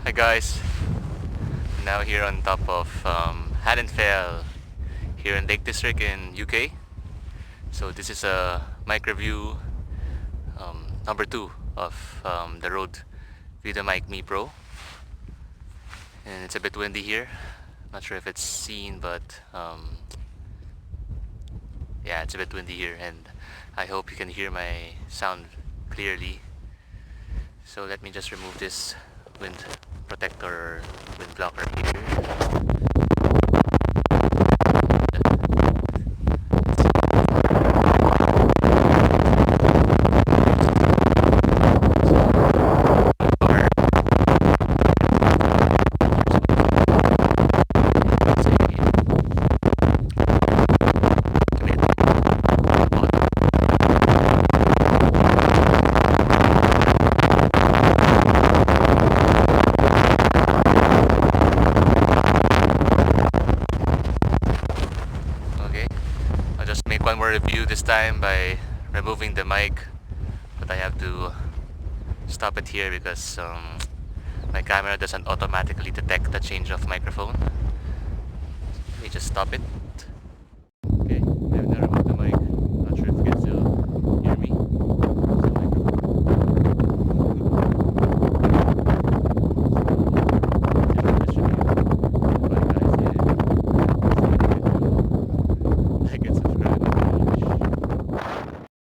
Hi guys, now here on top of Haddonfield here in Lake District in UK. So this is a mic review number 2 of the RØDE VideoMic Me Pro, and it's a bit windy here. Not sure if it's seen, but yeah, it's a bit windy here, and I hope you can hear my sound clearly. So let me just remove this wind protector or wind blocker here. I'll just make one more review this time by removing the mic, but I have to stop it here because my camera doesn't automatically detect the change of microphone. Let me just stop it.